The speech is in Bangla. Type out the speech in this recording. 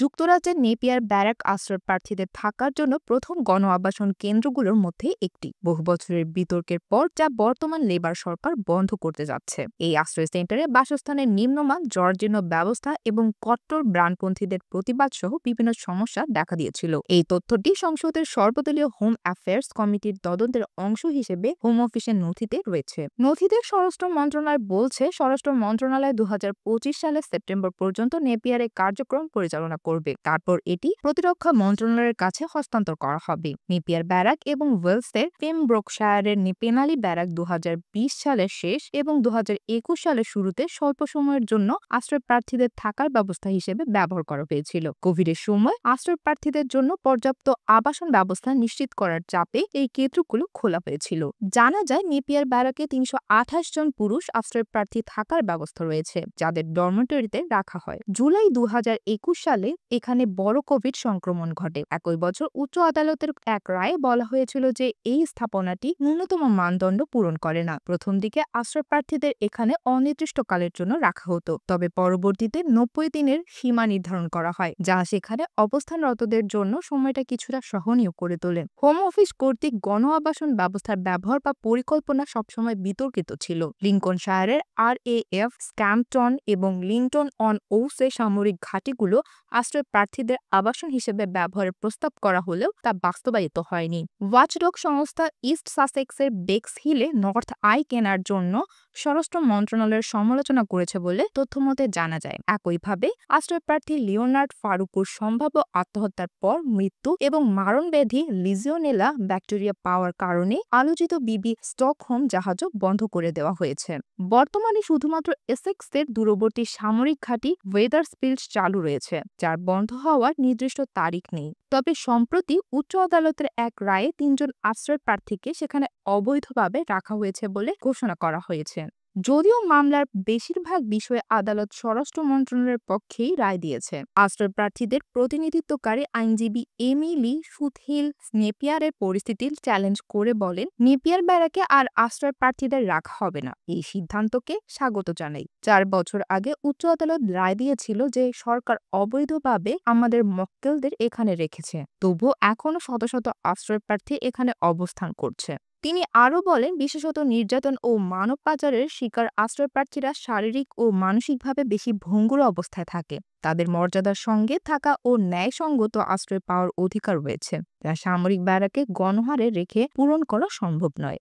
যুক্তরাজ্যের নেপিয়ার ব্যারাক আশ্রয় প্রার্থীদের থাকার জন্য প্রথম গণ আবাসন কেন্দ্রগুলোর মধ্যে একটি বহু বছরের বিতর্কের পর যা বর্তমান লেবার সরকার বন্ধ করতে যাচ্ছে। এই আশ্রয় সেন্টারে বাসস্থানের নিম্নমান জরাজীর্ণ ব্যবস্থা এবং কট্টর ব্রাণপন্থীদের প্রতিবাদ সহ বিভিন্ন সমস্যা দেখা দিয়েছিল। এই তথ্যটি সংসদের সর্বদলীয় হোম অ্যাফেয়ার্স কমিটির তদন্তের অংশ হিসেবে হোম অফিসের নথিতে রয়েছে। নথিতে স্বরাষ্ট্র মন্ত্রণালয় বলছে, স্বরাষ্ট্র মন্ত্রণালয় 2025 সালের সেপ্টেম্বর পর্যন্ত নেপিয়ারে কার্যক্রম পরিচালনা করবে। তারপর এটি প্রতিরক্ষা মন্ত্রণালয়ের কাছে হস্তান্তর করা হবে। নেপিয়ার ব্যারাক এবং ওয়েলসের পেমব্রোকশায়ারের পেনালি ব্যারাক 2020 সালের শেষ এবং 2021 সালের শুরুতে স্বল্প সময়ের জন্য আশ্রয় প্রার্থীদের থাকার ব্যবস্থা হিসেবে ব্যবহার করা হয়েছিল। কোভিডের সময় আশ্রয় প্রার্থীদের জন্য পর্যাপ্ত আবাসন ব্যবস্থা নিশ্চিত করার চাপে এই কেন্দ্রগুলো খোলা হয়েছিল। জানা যায়, নেপিয়ার ব্যারাকে 328 জন পুরুষ আশ্রয় প্রার্থী থাকার ব্যবস্থা রয়েছে, যাদের ডরমেটরিতে রাখা হয়। জুলাই 2021 সালে এখানে বড় কোভিড সংক্রমণ ঘটে। একই বছর উচ্চ আদালতের এক রায়ে বলা হয়েছিল যে এই স্থাপনাটি ন্যূনতম মানদণ্ড পূরণ করে না। প্রথম দিকে আশ্রয় প্রার্থীদের এখানে অনির্দিষ্টকালের জন্য রাখা হতো, তবে পরবর্তীতে 90 দিনের সীমা নির্ধারণ করা হয়, যা সেখানে অবস্থানরতদের জন্য সময়টা কিছুটা সহনীয় করে তোলে। হোম অফিস কর্তৃক গণ আবাসন ব্যবস্থার ব্যবহার বা পরিকল্পনা সবসময় বিতর্কিত ছিল। লিঙ্কনশায়ারের RAF স্ক্যাম্পটন এবং লিংটন অন ওউসে সামরিক ঘাঁটিগুলো আশ্রয় প্রার্থীদের আবাসন হিসেবে ব্যবহারের প্রস্তাব করা হলেও তা বাস্তবায়িত হয়নি। ওয়াচডগ সংস্থা ইস্ট সাসেক্সের বেক্স হিলে নর্থ আই কেনার জন্য স্বরাষ্ট্র মন্ত্রণালয়ের সমালোচনা করেছে বলে তথ্যমতে জানা যায়। একইভাবে আশ্রয় প্রার্থী লিওনার্ড ফারুকুর সম্ভাব্য আত্মহত্যার পর মৃত্যু এবং মারণব্যাধি লিজিওনেলা ব্যাকটেরিয়া পাওয়ার কারণে আলোচিত বিবি স্টকহোম জাহাজও বন্ধ করে দেওয়া হয়েছে। বর্তমানে শুধুমাত্র এসেক্সের দূরবর্তী সামরিক ঘাঁটি ওয়েদারস্পিল্ড চালু রয়েছে, যার বন্ধ হওয়ার নির্দিষ্ট তারিখ নেই। তবে সম্প্রতি উচ্চ আদালতের এক রায়ে 3 জন আশ্রয় প্রার্থীকে সেখানে অবৈধভাবে রাখা হয়েছে বলে ঘোষণা করা হয়েছে। যদিও মামলার বেশিরভাগ বিষয়ে আদালত স্বরাষ্ট্র মন্ত্রণালয়ের পক্ষেই রায় দিয়েছে। আশ্রয় প্রার্থীদের প্রতিনিধিত্বকারী আইনজীবী এমিলি সুথহিল নেপিয়ারের পরিস্থিতি চ্যালেঞ্জ করে বলেন, নেপিয়ার ব্যারাকে আর আশ্রয় প্রার্থীদের রাখা হবে না। এই সিদ্ধান্তকে স্বাগত জানাই। 4 বছর আগে উচ্চ আদালত রায় দিয়েছিল যে সরকার অবৈধভাবে আমাদের মক্কেলদের এখানে রেখেছে, তবুও এখনো শত শত আশ্রয় প্রার্থী এখানে অবস্থান করছে। তিনি আরও বলেন, বিশেষত নির্যাতন ও মানব পাচারের শিকার আশ্রয় প্রার্থীরা শারীরিক ও মানসিকভাবে বেশি ভঙ্গুর অবস্থায় থাকে। তাদের মর্যাদার সঙ্গে থাকা ও ন্যায়সঙ্গত আশ্রয় পাওয়ার অধিকার রয়েছে, যা সামরিক ব্যারাকে গণহারে রেখে পূরণ করা সম্ভব নয়।